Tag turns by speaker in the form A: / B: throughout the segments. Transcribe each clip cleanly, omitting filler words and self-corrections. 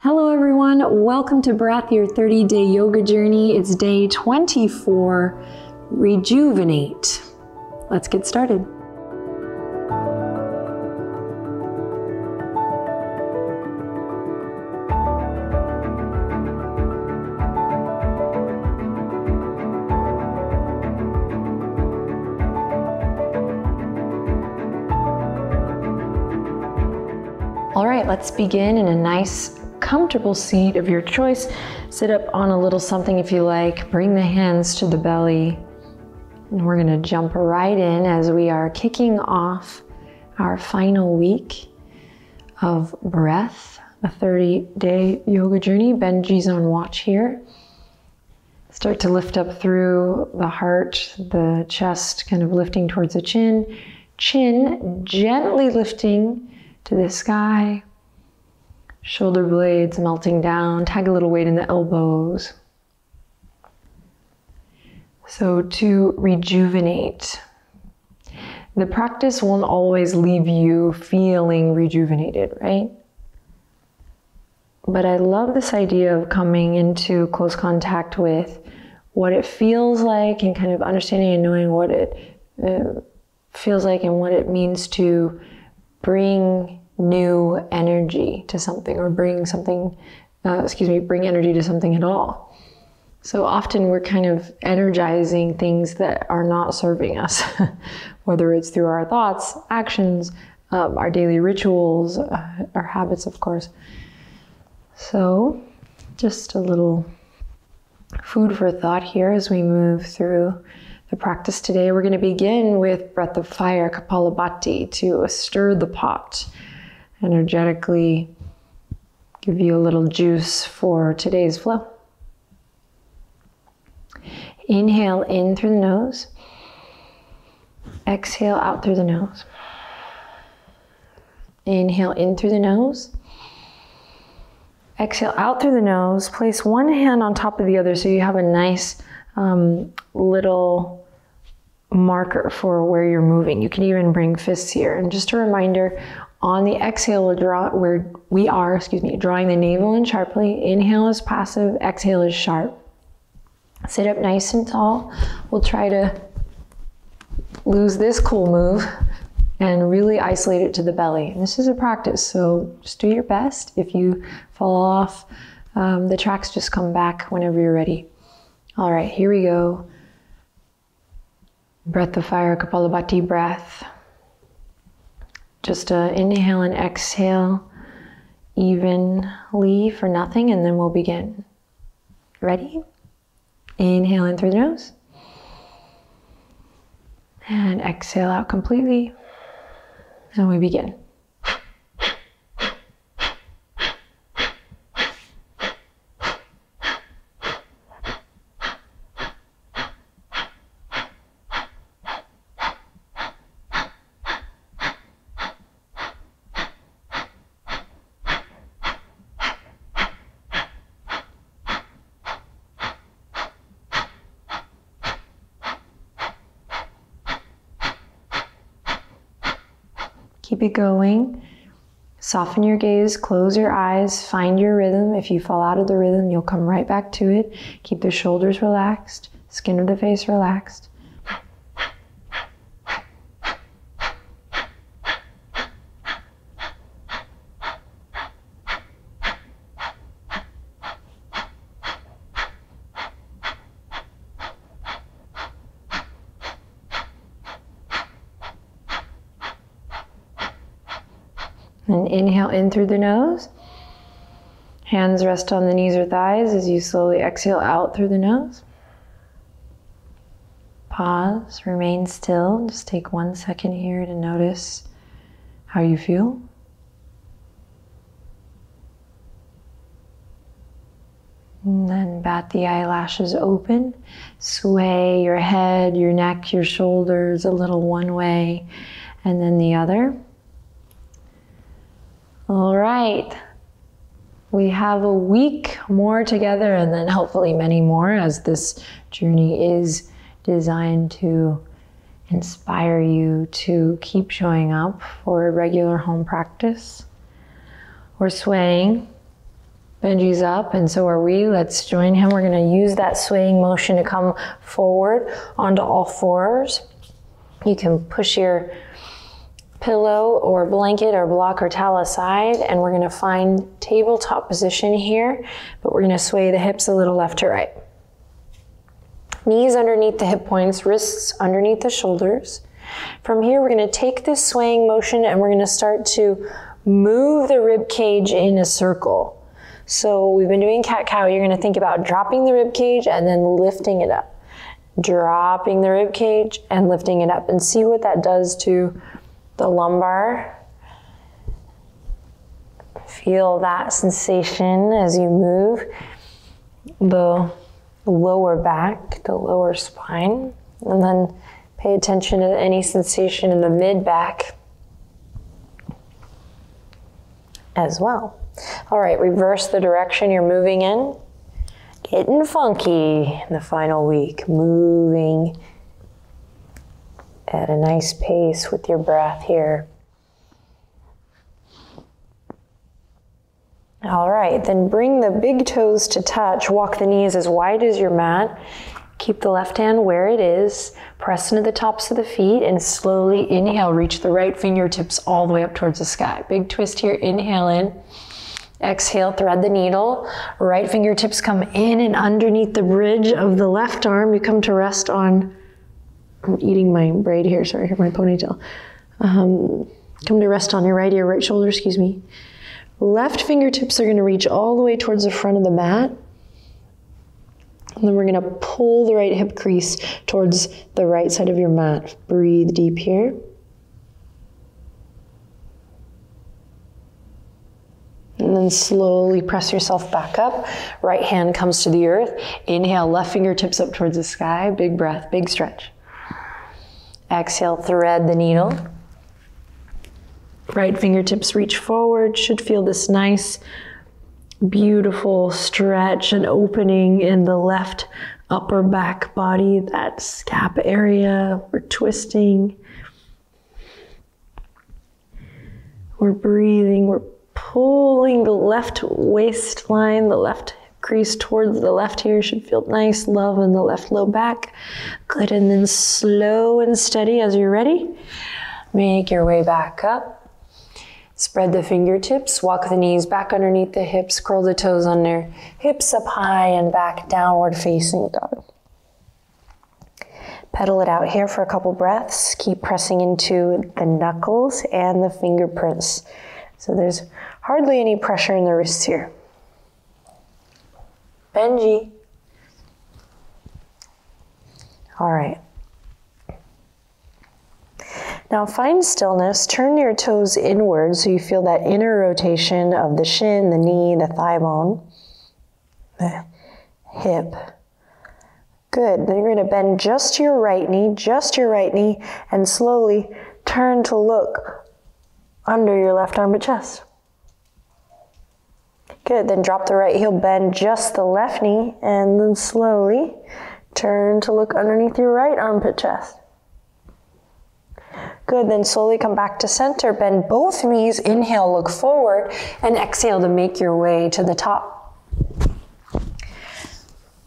A: Hello everyone, welcome to Breath, your 30-day yoga journey. It's day 24, Rejuvenate. Let's get started. All right, let's begin in a nice comfortable seat of your choice. Sit up on a little something if you like. Bring the hands to the belly. And we're gonna jump right in as we are kicking off our final week of breath, a 30-day yoga journey. Benji's on watch here. Start to lift up through the heart, the chest, kind of lifting towards the chin. Chin gently lifting to the sky. Shoulder blades melting down, tag a little weight in the elbows. So to rejuvenate, the practice won't always leave you feeling rejuvenated, right? But I love this idea of coming into close contact with what it feels like and kind of understanding and knowing what it feels like and what it means to bring new energy to something, or bring something, bring energy to something at all. So often we're kind of energizing things that are not serving us, whether it's through our thoughts, actions, our daily rituals, our habits, of course. So just a little food for thought here as we move through the practice today. We're going to begin with breath of fire, Kapalabhati, to stir the pot. Energetically give you a little juice for today's flow. Inhale in through the nose. Exhale out through the nose. Inhale in through the nose. Exhale out through the nose. Place one hand on top of the other so you have a nice little marker for where you're moving. You can even bring fists here. And just a reminder, on the exhale, we are drawing the navel in sharply. Inhale is passive, exhale is sharp. Sit up nice and tall. We'll try to lose this cool move and really isolate it to the belly. And this is a practice, so just do your best. If you fall off the tracks, just come back whenever you're ready. All right, here we go. Breath of fire, Kapalabhati breath. Just inhale and exhale evenly for nothing, and then we'll begin. Ready? Inhale in through the nose. And exhale out completely. And we begin. Keep it going. Soften your gaze, close your eyes, find your rhythm. If you fall out of the rhythm, you'll come right back to it. Keep the shoulders relaxed, skin of the face relaxed. And inhale in through the nose. Hands rest on the knees or thighs as you slowly exhale out through the nose. Pause, remain still. Just take 1 second here to notice how you feel. And then bat the eyelashes open. Sway your head, your neck, your shoulders a little one way and then the other. All right, we have a week more together and then hopefully many more, as this journey is designed to inspire you to keep showing up for a regular home practice. We're swaying Benji's up and so are we. Let's join him. We're gonna use that swaying motion to come forward onto all fours. You can push your pillow or blanket or block or towel aside, and we're gonna find tabletop position here, but we're gonna sway the hips a little left to right. Knees underneath the hip points, wrists underneath the shoulders. From here, we're gonna take this swaying motion and we're gonna start to move the rib cage in a circle. So we've been doing cat-cow. You're gonna think about dropping the rib cage and then lifting it up. Dropping the rib cage and lifting it up, and see what that does to the lumbar. Feel that sensation as you move the lower back, the lower spine, and then pay attention to any sensation in the mid-back as well. All right, reverse the direction you're moving in. Getting funky in the final week, moving at a nice pace with your breath here. All right, then bring the big toes to touch. Walk the knees as wide as your mat. Keep the left hand where it is. Press into the tops of the feet and slowly inhale. Reach the right fingertips all the way up towards the sky. Big twist here, inhale in. Exhale, thread the needle. Right fingertips come in and underneath the bridge of the left arm. You come to rest on, I'm eating my braid here, sorry, my ponytail. Come to rest on your right ear, right shoulder, excuse me. Left fingertips are gonna reach all the way towards the front of the mat. And then we're gonna pull the right hip crease towards the right side of your mat. Breathe deep here. And then slowly press yourself back up. Right hand comes to the earth. Inhale, left fingertips up towards the sky. Big breath, big stretch. Exhale, thread the needle. Right fingertips reach forward. Should feel this nice, beautiful stretch and opening in the left upper back body, that scap area. We're twisting. We're breathing. We're pulling the left waistline, the left crease towards the left here. Should feel nice love in the left low back. Good, and then slow and steady as you're ready. Make your way back up. Spread the fingertips, walk the knees back underneath the hips, curl the toes under, hips up high and back, downward facing dog. Pedal it out here for a couple breaths. Keep pressing into the knuckles and the fingerprints. So there's hardly any pressure in the wrists here. Benji. All right. Now find stillness, turn your toes inward so you feel that inner rotation of the shin, the knee, the thigh bone, the hip. Good, then you're gonna bend just your right knee, and slowly turn to look under your left armpit chest. Good, then drop the right heel, bend just the left knee, and then slowly turn to look underneath your right armpit chest. Good, then slowly come back to center, bend both knees, inhale, look forward, and exhale to make your way to the top.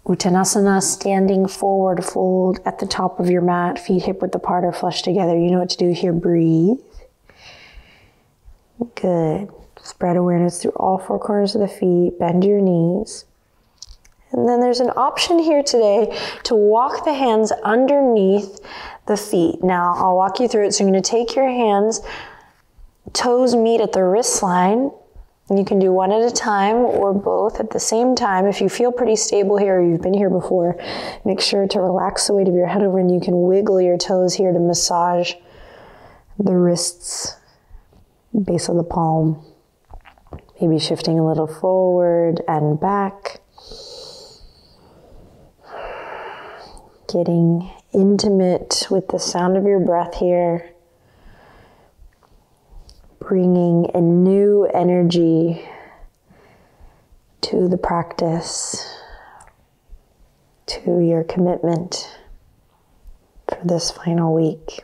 A: Uttanasana, standing forward fold at the top of your mat, feet hip width apart or flush together. You know what to do here, breathe. Good, spread awareness through all four corners of the feet, bend your knees. And then there's an option here today to walk the hands underneath the feet. Now I'll walk you through it. So you're going to take your hands, toes meet at the wrist line. And you can do one at a time or both at the same time. If you feel pretty stable here or you've been here before, make sure to relax the weight of your head over and you can wiggle your toes here to massage the wrists, base of the palm. Maybe shifting a little forward and back. Getting intimate with the sound of your breath here. Bringing a new energy to the practice, to your commitment for this final week.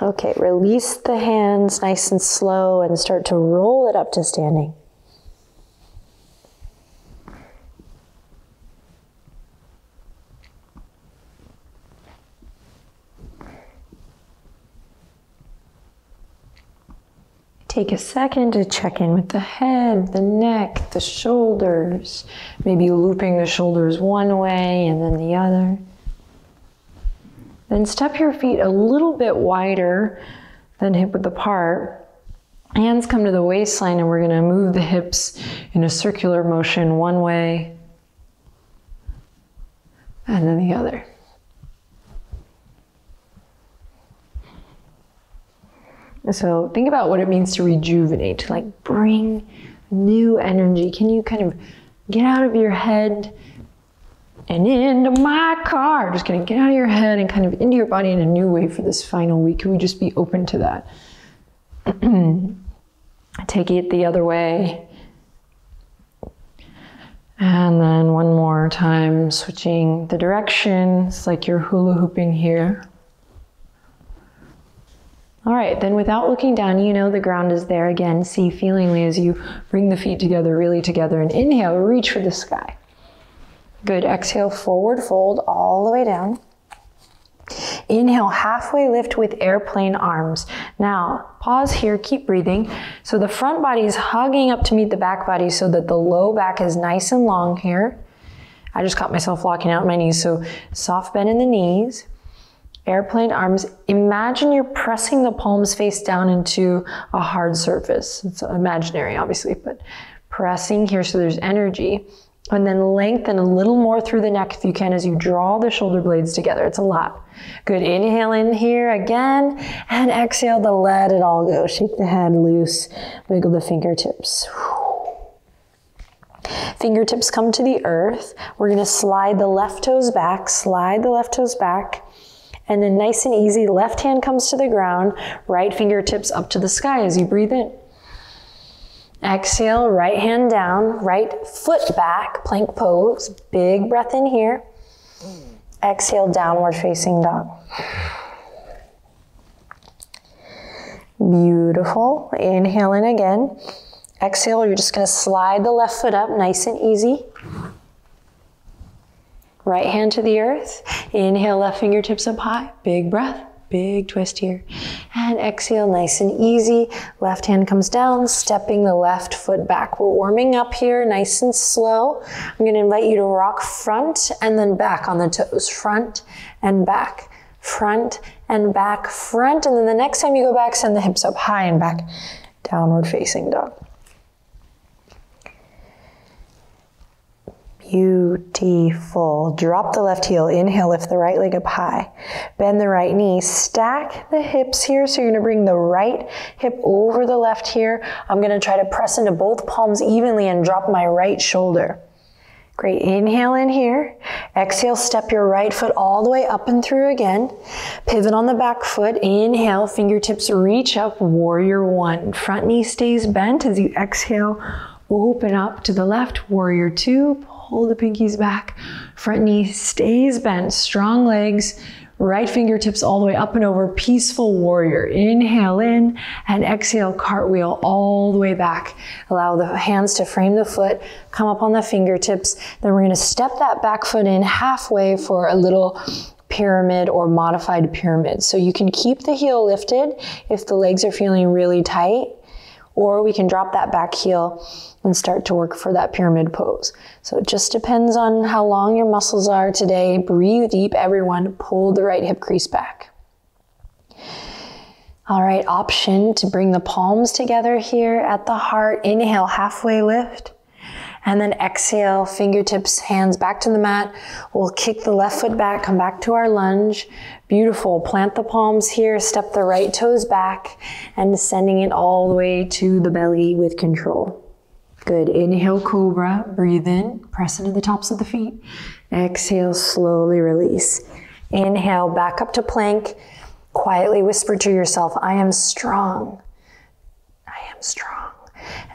A: Okay, release the hands nice and slow and start to roll it up to standing. Take a second to check in with the head, the neck, the shoulders. Maybe looping the shoulders one way and then the other. Then step your feet a little bit wider than hip width apart. Hands come to the waistline and we're going to move the hips in a circular motion one way and then the other. So think about what it means to rejuvenate, to like bring new energy. Can you kind of get out of your head and into my car? Just gonna get out of your head and kind of into your body in a new way for this final week. Can we just be open to that? Take it the other way. And then one more time, switching the direction. It's like you're hula hooping here. All right, then without looking down, you know the ground is there. Again, see feelingly as you bring the feet together, really together. And inhale, reach for the sky. Good, exhale, forward fold all the way down. Inhale, halfway lift with airplane arms. Now, pause here, keep breathing. So the front body is hugging up to meet the back body so that the low back is nice and long here. I just caught myself locking out my knees, so soft bend in the knees. Airplane arms. Imagine you're pressing the palms face down into a hard surface. It's imaginary, obviously, but pressing here so there's energy. And then lengthen a little more through the neck if you can as you draw the shoulder blades together. It's a lot. Good. Inhale in here again and exhale to let it all go. Shake the head loose. Wiggle the fingertips. Fingertips come to the earth. We're going to slide the left toes back. Slide the left toes back. And then nice and easy, left hand comes to the ground, right fingertips up to the sky as you breathe in. Exhale, right hand down, right foot back, plank pose. Big breath in here. Exhale, downward facing dog. Beautiful. Inhale in again. Exhale, you're just going to slide the left foot up, nice and easy. Right hand to the earth. Inhale, left fingertips up high. Big breath, big twist here. And exhale, nice and easy. Left hand comes down, stepping the left foot back. We're warming up here, nice and slow. I'm going to invite you to rock front and then back on the toes. Front and back, front and back, front. And then the next time you go back, send the hips up high and back. Downward facing dog. Beautiful. Drop the left heel. Inhale, lift the right leg up high. Bend the right knee. Stack the hips here. So you're going to bring the right hip over the left here. I'm going to try to press into both palms evenly and drop my right shoulder. Great. Inhale in here. Exhale, step your right foot all the way up and through again. Pivot on the back foot. Inhale, fingertips reach up. Warrior one. Front knee stays bent as you exhale. Open up to the left. Warrior two. Pull the pinkies back. Front knee stays bent. Strong legs. Right fingertips all the way up and over. Peaceful warrior. Inhale in and exhale. Cartwheel all the way back. Allow the hands to frame the foot. Come up on the fingertips. Then we're going to step that back foot in halfway for a little pyramid or modified pyramid. So you can keep the heel lifted if the legs are feeling really tight, or we can drop that back heel and start to work for that pyramid pose. So it just depends on how long your muscles are today. Breathe deep, everyone. Pull the right hip crease back. All right, option to bring the palms together here at the heart. Inhale, halfway lift. And then exhale, fingertips, hands back to the mat. We'll kick the left foot back, come back to our lunge. Beautiful. Plant the palms here, step the right toes back, and sending it all the way to the belly with control. Good. Inhale, cobra. Breathe in. Press into the tops of the feet. Exhale, slowly release. Inhale, back up to plank. Quietly whisper to yourself, I am strong. I am strong.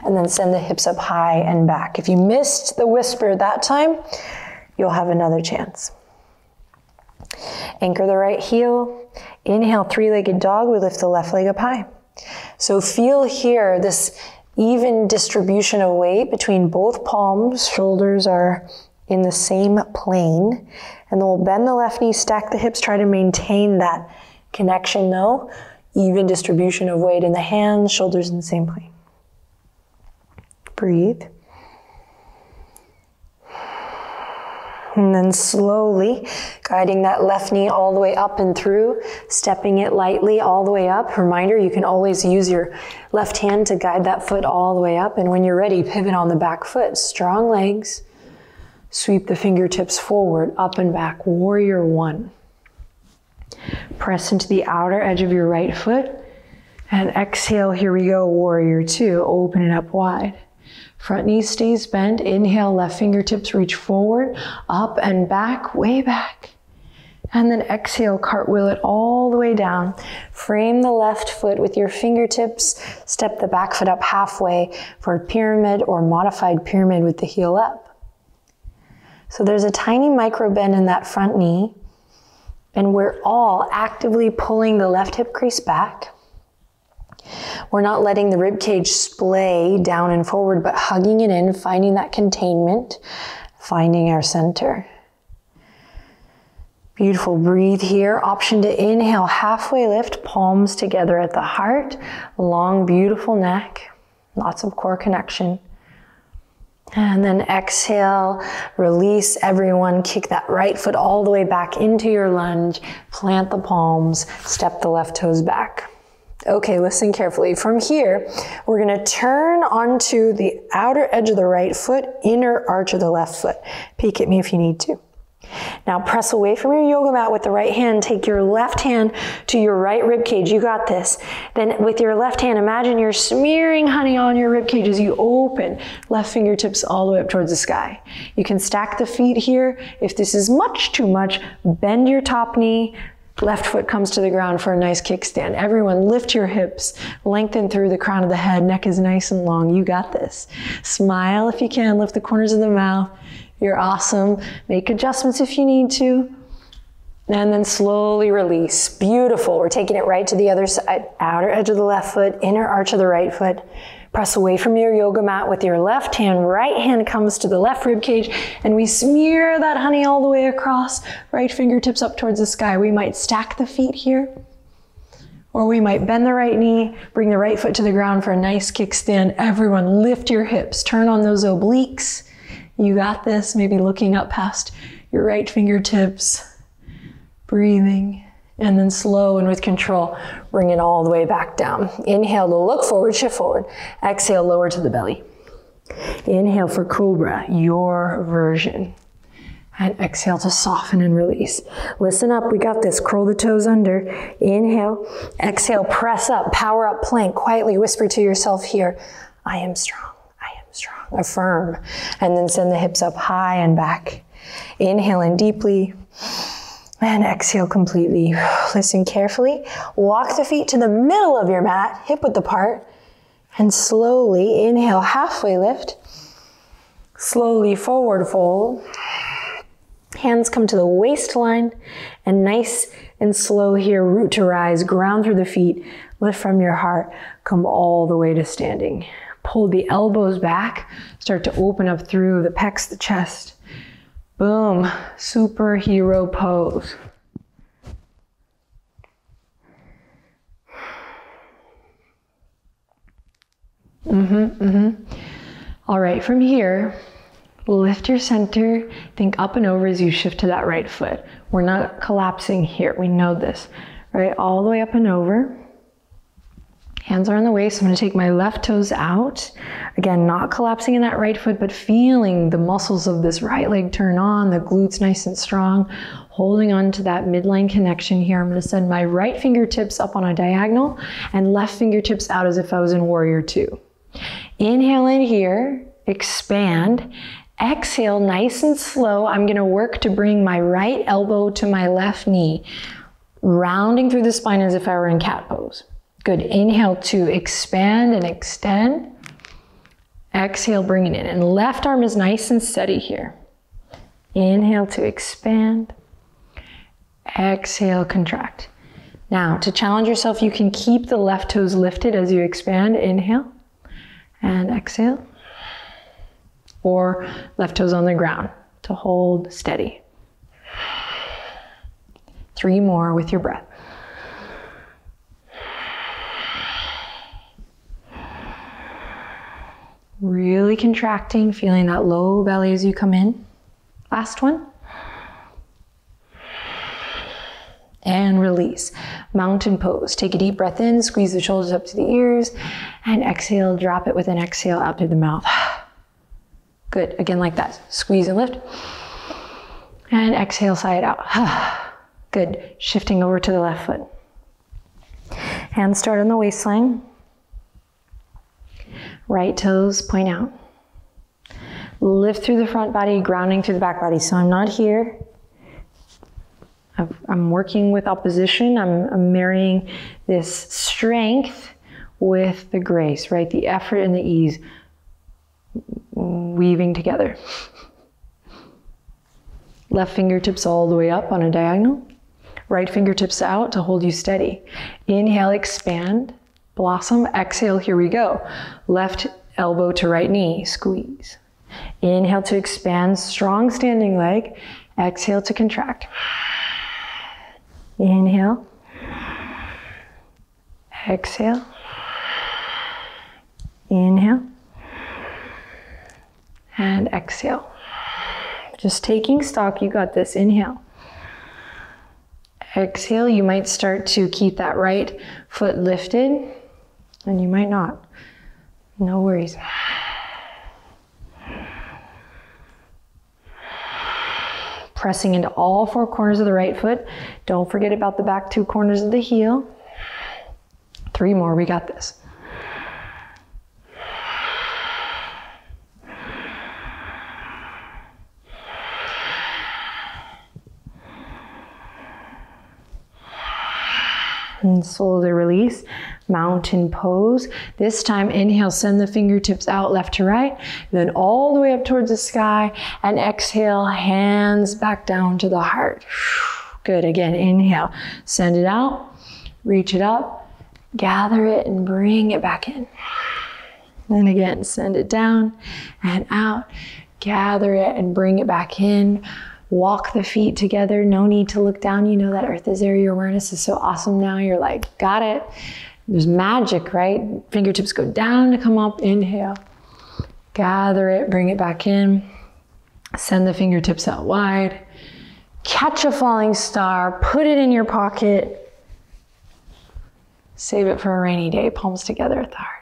A: And then send the hips up high and back. If you missed the whisper that time, you'll have another chance. Anchor the right heel. Inhale, three-legged dog. We lift the left leg up high. So feel here this even distribution of weight between both palms. Shoulders are in the same plane. And then we'll bend the left knee, stack the hips, try to maintain that connection though. even distribution of weight in the hands, shoulders in the same plane. Breathe. And then slowly guiding that left knee all the way up and through, stepping it lightly all the way up. Reminder, you can always use your left hand to guide that foot all the way up. And when you're ready, pivot on the back foot. Strong legs. Sweep the fingertips forward, up and back. Warrior one. Press into the outer edge of your right foot. And exhale, here we go, warrior two. Open it up wide. Front knee stays bent. Inhale, left fingertips reach forward, up and back, way back. And then exhale, cartwheel it all the way down. Frame the left foot with your fingertips. Step the back foot up halfway for a pyramid or modified pyramid with the heel up. So there's a tiny micro bend in that front knee. And we're all actively pulling the left hip crease back. We're not letting the rib cage splay down and forward, but hugging it in, finding that containment, finding our center. Beautiful, breathe here. Option to inhale, halfway lift, palms together at the heart, long, beautiful neck, lots of core connection. And then exhale, release everyone, kick that right foot all the way back into your lunge, plant the palms, step the left toes back. Okay, listen carefully. From here, we're gonna turn onto the outer edge of the right foot, inner arch of the left foot. Peek at me if you need to. Now press away from your yoga mat with the right hand. Take your left hand to your right rib cage. You got this. Then with your left hand, imagine you're smearing honey on your rib cage as you open. Left fingertips all the way up towards the sky. You can stack the feet here. If this is much too much, bend your top knee. Left foot comes to the ground for a nice kickstand. Everyone lift your hips, lengthen through the crown of the head, neck is nice and long. You got this. Smile if you can, lift the corners of the mouth. You're awesome. Make adjustments if you need to. And then slowly release. Beautiful. We're taking it right to the other side. Outer edge of the left foot, inner arch of the right foot. Press away from your yoga mat with your left hand. Right hand comes to the left rib cage and we smear that honey all the way across. Right fingertips up towards the sky. We might stack the feet here. Or we might bend the right knee, bring the right foot to the ground for a nice kickstand. Everyone lift your hips. Turn on those obliques. You got this. Maybe looking up past your right fingertips. Breathing. And then slow and with control, bring it all the way back down. Inhale to look forward, shift forward. Exhale, lower to the belly. Inhale for cobra, your version. And exhale to soften and release. Listen up, we got this. Curl the toes under. Inhale, exhale, press up, power up, plank. Quietly whisper to yourself here, I am strong, I am strong. Affirm. And then send the hips up high and back. Inhale in deeply. And exhale completely. Listen carefully. Walk the feet to the middle of your mat, hip width apart, and slowly inhale, halfway lift. Slowly forward fold. Hands come to the waistline, and nice and slow here, root to rise, ground through the feet, lift from your heart, come all the way to standing. Pull the elbows back, start to open up through the pecs, the chest. Boom, superhero pose. All right, from here, lift your center, think up and over as you shift to that right foot. We're not collapsing here, we know this, right? All the way up and over. Hands are on the waist. I'm going to take my left toes out. Again, not collapsing in that right foot, but feeling the muscles of this right leg turn on, the glutes nice and strong, holding on to that midline connection here. I'm going to send my right fingertips up on a diagonal and left fingertips out as if I was in warrior two. Inhale in here, expand. Exhale, nice and slow. I'm going to work to bring my right elbow to my left knee, rounding through the spine as if I were in cat pose. Good. Inhale to expand and extend. Exhale, bring it in. And left arm is nice and steady here. Inhale to expand. Exhale, contract. Now, to challenge yourself, you can keep the left toes lifted as you expand. Inhale and exhale. Or left toes on the ground to hold steady. 3 more with your breath. Really contracting, feeling that low belly as you come in. Last one. And release. Mountain pose. Take a deep breath in, squeeze the shoulders up to the ears, and exhale, drop it with an exhale out through the mouth. Good, again like that. Squeeze and lift. And exhale, sigh it out. Good, shifting over to the left foot. Hands start on the waistline. Right toes point out. Lift through the front body, grounding through the back body. So I'm not here. I'm working with opposition. I'm marrying this strength with the grace, right? The effort and the ease weaving together. Left fingertips all the way up on a diagonal. Right fingertips out to hold you steady. Inhale, expand, blossom. Exhale, here we go. Left elbow to right knee, squeeze. Inhale to expand, strong standing leg. Exhale to contract. Inhale. Exhale. Inhale. And exhale. Just taking stock, you got this. Inhale. Exhale, you might start to keep that right foot lifted, and you might not. No worries. Pressing into all four corners of the right foot. Don't forget about the back two corners of the heel. 3 more, we got this. And slowly release, mountain pose. This time, inhale, send the fingertips out left to right, then all the way up towards the sky, and exhale, hands back down to the heart. Good, again, inhale, send it out, reach it up, gather it and bring it back in. Then again, send it down and out, gather it and bring it back in. Walk the feet together, no need to look down. You know that earth is there, your awareness is so awesome now. You're like, got it. There's magic, right? Fingertips go down to come up, inhale. Gather it, bring it back in. Send the fingertips out wide. Catch a falling star, put it in your pocket. Save it for a rainy day, palms together at the heart.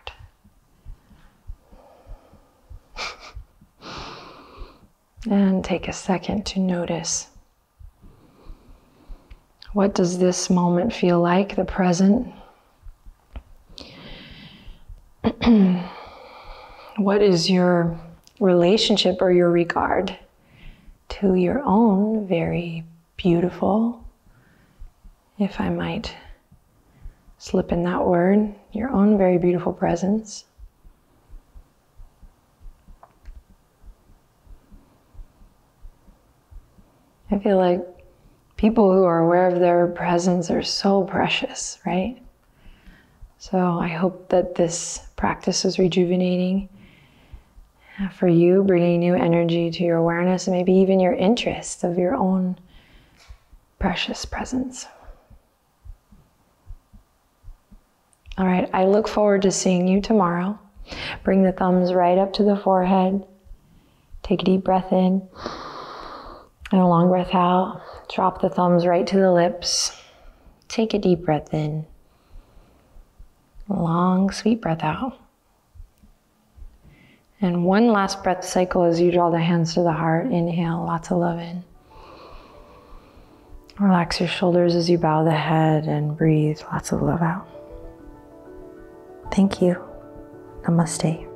A: And take a second to notice. What does this moment feel like, the present? What is your relationship or your regard to your own very beautiful, if I might slip in that word, your own very beautiful presence? I feel like people who are aware of their presence are so precious, right? So I hope that this practice is rejuvenating for you, bringing new energy to your awareness and maybe even your interest of your own precious presence. All right, I look forward to seeing you tomorrow. Bring the thumbs right up to the forehead. Take a deep breath in. And a long breath out. Drop the thumbs right to the lips. Take a deep breath in. Long, sweet breath out. And one last breath cycle as you draw the hands to the heart. Inhale, lots of love in. Relax your shoulders as you bow the head and breathe lots of love out. Thank you. Namaste.